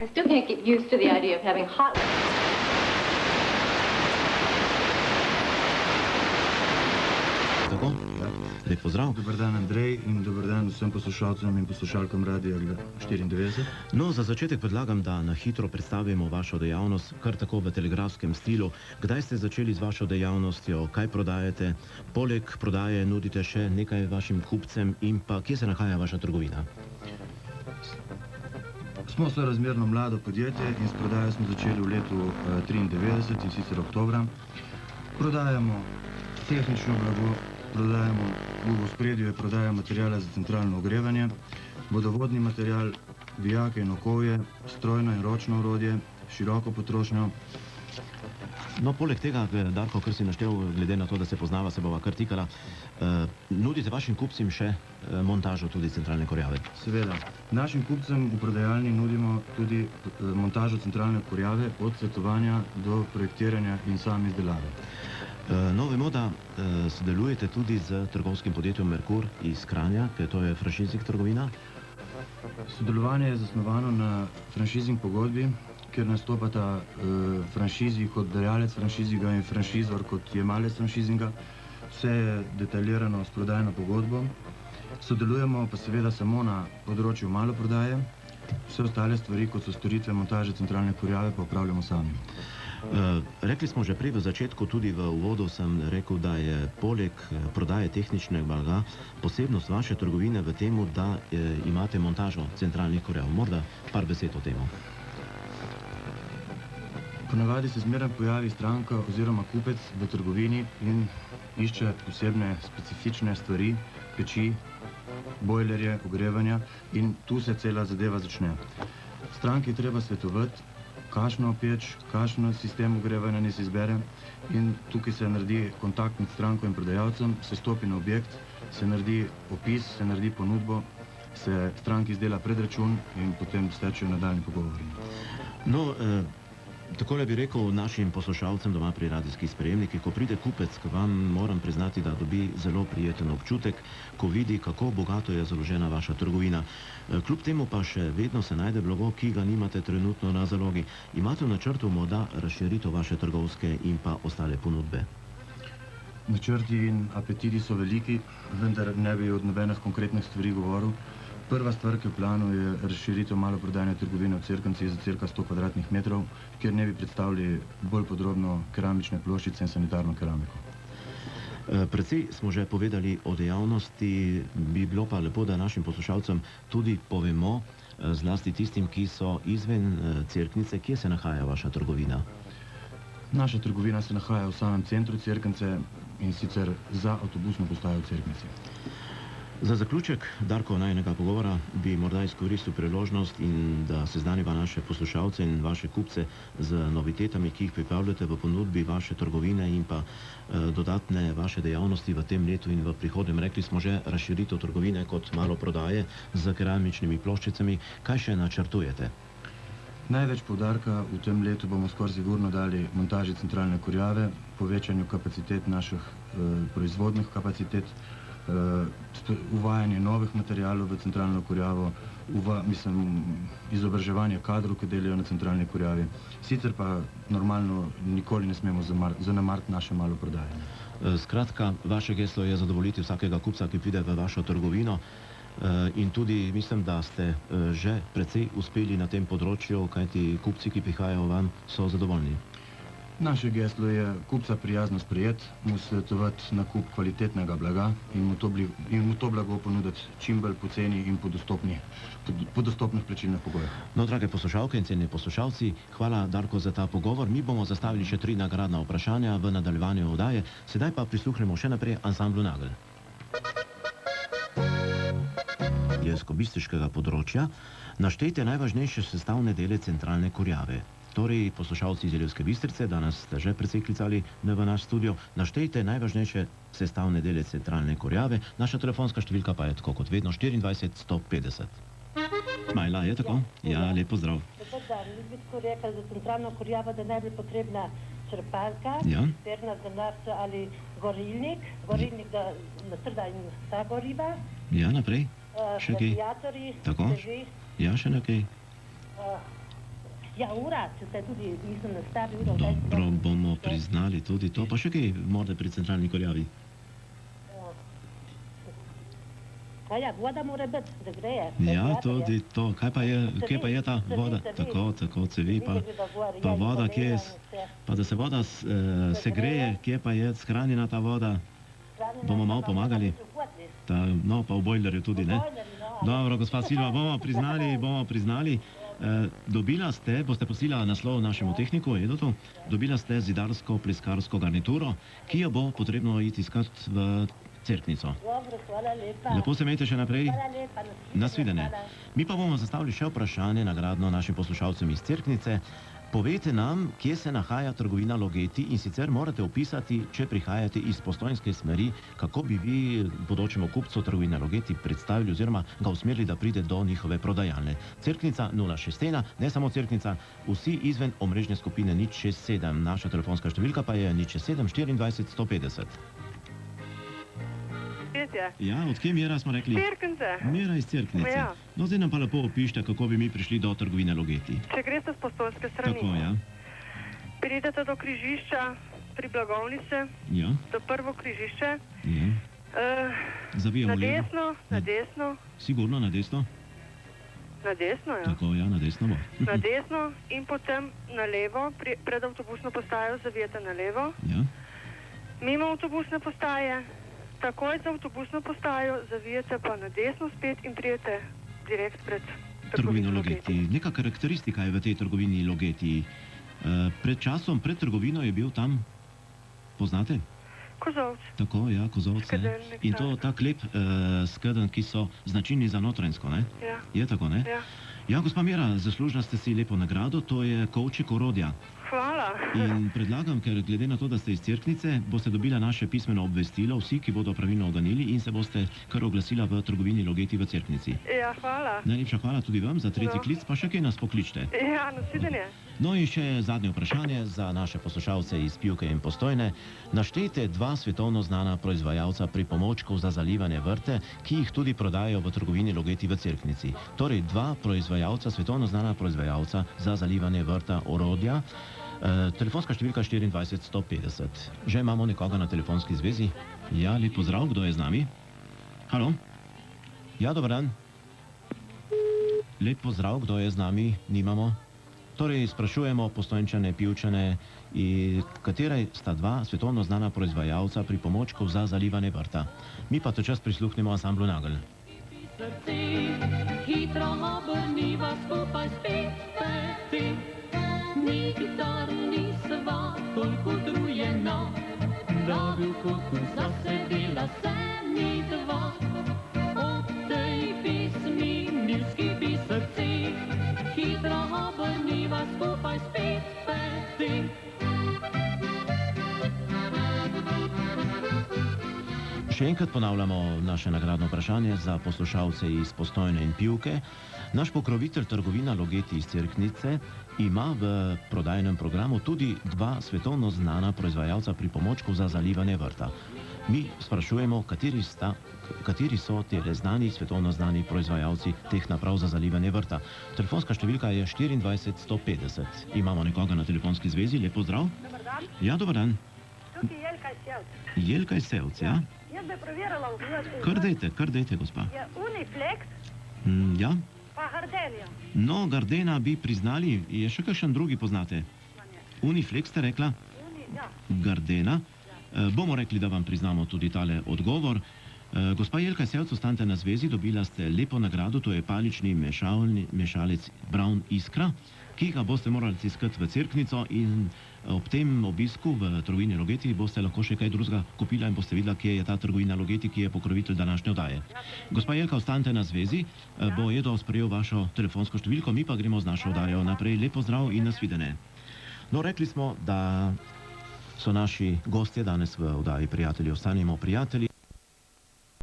I still can't get used to the idea of having hot... Tako, lep pozdrav. Dobar dan, Andrej, in dobar dan vsem poslušalcem in poslušalkam Radia 94. No, za začetek predlagam, da na hitro predstavimo vašo dejavnost, kar tako v telegrafskem stilu. Kdaj ste začeli z vašo dejavnostjo, kaj prodajate? Poleg prodaje nudite še nekaj vašim kupcem in pa kje se nahaja vaša trgovina? Smo sorazmerno mlado podjetje in s prodajo smo začeli v letu 1993 in sicer oktobra. Prodajamo tehnično blago, prodajamo v ospredju je prodaja materijala za centralno ogrevanje, vodovodni material, vijake in okovje, strojno in ročno orodje, široko potrošnjo. No, poleg tega, Darko, kar si naštel, glede na to, da se poznava, se bova kar tikala, nudite vašim kupcem še montažo tudi centralne kurjave? Seveda. Našim kupcem v prodajalni nudimo tudi montažo centralne kurjave od svetovanja do projektiranja in same izdelave. No, vemo, da sodelujete tudi z trgovskim podjetjem Merkur iz Kranja, ker to je franšizing trgovina. Sodelovanje je zasnovano na franšizing pogodbi, kjer nastopata franšizi kot dajalec franšizinga in franšizor kot jemalec franšizinga. Vse je detaljirano s prodajno pogodbo. Sodelujemo pa seveda samo na področju maloprodaje. Vse ostale stvari, kot so storitve montaže centralne kurjave, pa opravljamo sami. Rekli smo že prej v začetku, tudi v uvodu sem rekel, da je poleg prodaje tehničnega blaga posebnost vaše trgovine v tem, da imate montažo centralnih kurjav. Morda par besed o tem. Ponavadi se zmeraj pojavi stranka oziroma kupec v trgovini in išče posebne specifične stvari, peči, bojlerje, ogrevanja in tu se cela zadeva začne. Stranki treba svetovati, kakšno peč, kakšen sistem ogrevanja naj se izbere in tukaj se naredi kontakt med stranko in prodajalcem, se stopi na objekt, se naredi opis, se naredi ponudbo, se stranki izdela predračun in potem stečejo nadaljnji pogovori. No, takole bi rekel našim poslušalcem doma pri radijskih sprejemnikih, ko pride kupec k vam, moram priznati, da dobi zelo prijeten občutek, ko vidi, kako bogato je založena vaša trgovina. Kljub temu pa še vedno se najde blago, ki ga nimate trenutno na zalogi. Imate v načrtu morda razširitev vaše trgovske in pa ostale ponudbe? Načrti in apetiti so veliki, vendar ne bi od nobenih konkretnih stvari govoril. Prva stvar, ki je v planu, je razširitev maloprodajne trgovine v Cerknici za cirka 100 kvadratnih metrov, kjer ne bi predstavili bolj podrobno keramične ploščice in sanitarno keramiko. Precej smo že povedali o dejavnosti, bi bilo pa lepo, da našim poslušalcem tudi povemo, zlasti tistim, ki so izven Cerknice, kje se nahaja vaša trgovina? Naša trgovina se nahaja v samem centru Cerknice in sicer za avtobusno postajo v Cerknici. Za zaključek, Darko, najinega pogovora bi morda izkoristil priložnost in da seznaniva naše poslušalce in vaše kupce z novitetami, ki jih pripravljate v ponudbi vaše trgovine in pa dodatne vaše dejavnosti v tem letu in v prihodnjem. Rekli smo že razširitev trgovine kot maloprodaje z keramičnimi ploščicami. Kaj še načrtujete? Največ poudarka v tem letu bomo skoraj sigurno dali montaži centralne kurjave, povečanju kapacitet naših proizvodnih kapacitet, uvajanje novih materialov v centralno kurjavo, izobraževanje kadrov, ki delajo na centralni kurjavi. Sicer pa normalno nikoli ne smemo zanemariti naše maloprodaje. Skratka, vaše geslo je zadovoljiti vsakega kupca, ki pride v vašo trgovino in tudi mislim, da ste že precej uspeli na tem področju, kajti kupci, ki prihajajo vam, so zadovoljni. Naše geslo je kupca prijazno sprejeti, mu svetovati nakup kvalitetnega blaga in mu to blago ponuditi čim bolj poceni in po dostopnih plačilnih pogojih. No, drage poslušalke in cenjeni poslušalci, hvala Darko za ta pogovor. Mi bomo zastavili še 3 nagradna vprašanja v nadaljevanju oddaje, sedaj pa prisluhnemo še naprej ansamblu Nagel. Ilirsko-bistriškega področja, naštejte najvažnejše sestavne dele centralne kurjave. Torej, poslušalci iz Ilirske Bistrice, danes ste že precej klicali v naš studio, naštejte najvažnejše sestavne dele centralne kurjave. Naša telefonska številka pa je tako kot vedno 24 150. Majla, je tako? Ja, lep pozdrav. Dobar dan, mi bi tako rekla za centralno kurjavo, da naj bi potrebna črpalka, perna zanarca ali gorilnik, da nastrda in ta goriva. Ja, naprej. Še kaj? Radiatorji, tako? Ja, še nekaj. Ja, urad, se tudi, mislim, na stari uro. Dobro, bomo priznali tudi to. Pa še kaj morda pri centralni kurjavi? Ja, voda mora biti, da greje. Ja, tudi to. Kje pa je ta voda? Tako, cevi, pa voda, pa da se voda segreje, kje pa je shranjena ta voda? Bomo malo pomagali? No, pa v bojlerju tudi, ne? Dobro, gospa Silva, bomo priznali. Dobila ste, boste poslila naslov našemu tehniku, Edotu, dobila ste zidarsko-pleskarsko garnituro, ki jo bo potrebno iti iskat v Cerknico. Dobro, hvala lepa. Lepo se imejte še naprej. Hvala lepa. Nasvidenje. Mi pa bomo zastavili še vprašanje nagradno našim poslušalcem iz Cerknice. Povejte nam, kje se nahaja trgovina Logeti in sicer morate opisati, če prihajate iz Postojnske smeri, kako bi vi bodočemu kupcu trgovine Logeti predstavili oziroma ga usmerili, da pride do njihove prodajalne. Cerknica 061, ne samo Cerknica, vsi izven omrežne skupine 067. Naša telefonska številka pa je 067 24 150. Ja, od kje Mira smo rekli? Cerknice. Mira iz Cerknice. Ja. No, zdaj nam pa lepo opište, kako bi mi prišli do trgovine Logeti. Če greste z Postojnske strani, Tako, ja. pridete do križišča pri Blagovnici, Ja, do prvo križišče, ja. Zavijamo na levo. desno, na desno, Sigurno na desno? na desno, ja. Tako, ja, na desno bo. Na desno in potem na levo, pred avtobusno postajo zavijete na levo, Ja, mimo avtobusne postaje, takoj za avtobusno postajo zavijete pa na desno spet in prijete direkt pred trgovino trgovino Logeti. Neka karakteristika je v tej trgovini Logeti. Pred časom, pred trgovino je bil tam, poznate? Kozovc. Tako, ja, kozovce. Skedenjnik, In to tak lep skedenj, ki so značilni za Notranjsko, ne? Ja. Je tako, ne? Ja. Ja, gospa Mira, zaslužila ste si lepo nagrado, to je kovček orodja. Hvala. In predlagam, ker glede na to, da ste iz Cerknice, boste dobila naše pismeno obvestilo, vsi, ki bodo pravilno oganili in se boste kar oglasila v trgovini Logeti v Cerknici. Ja, hvala. Najlepša hvala tudi vam za tretji No. klic, pa še kaj nas pokličte. Ja, nasvidenje. No in še zadnje vprašanje za naše poslušalce iz Pivke in Postojne. Naštejte dva svetovno znana proizvajalca pripomočkov za zalivanje vrte, ki jih tudi prodajajo v trgovini Logeti v Cerknici. Torej dva proizvajalca, svetovno znana proizvajalca za zalivanje vrta orodja. Telefonska številka 24 150. Že imamo nekoga na telefonski zvezi? Ja, lep pozdrav, kdo je z nami? Halo? Ja, dober dan. Lep pozdrav, kdo je z nami? Nimamo. Torej, sprašujemo Postojnčane, Pivčane, katere sta dva svetovno znana proizvajalca pripomočkov za zalivanje vrta. Mi pa to čas prisluhnemo ansamblu Nagel. Srce, hitro obrniva skupaj spet peti. Nikdar nisva toliko drujena, da bi v kotu zasedela se mi dva. Ob tej pismi milski bi srce, hitro obrniva skupaj spet peti. Še enkrat ponavljamo naše nagradno vprašanje za poslušalce iz Postojne in Pivke. Naš pokrovitelj trgovina Logeti iz Cerknice ima v prodajnem programu tudi dva svetovno znana proizvajalca pripomočkov za zalivanje vrta. Mi sprašujemo, kateri so te znani, svetovno znani proizvajalci teh naprav za zalivanje vrta. Telefonska številka je 24 150. Imamo nekoga na telefonski zvezi, lep pozdrav. Dobar dan, Ja, dober dan. tukaj je Jelka iz Sjevc. Jelka iz Sevc, ja? Jaz bi preverila Kar dejte, gospa. je Uniflex Ja? pa Gardenia. No, Gardena bi priznali, je še kakšen drugi poznate? Uniflex ste rekla? Ja. Gardena. Bomo rekli, da vam priznamo tudi tale odgovor. Gospa Jelka Sevc, ostanite na zvezi, dobila ste lepo nagrado, to je palični mešalec Brown Iskra, ki ga boste morali iskati v Cerknico in ob tem obisku v trgovini Logeti boste lahko še kaj drugega kupila in boste videla, kje je ta trgovina Logeti, ki je pokrovitelj današnje oddaje. Gospa Jelka, ostanite na zvezi, bo Edo sprejel vašo telefonsko številko, mi pa gremo z našo oddajo naprej. Lep pozdrav in nasvidenje. No, rekli smo, da so naši gostje danes v oddaji Prijatelji, ostanimo prijatelji.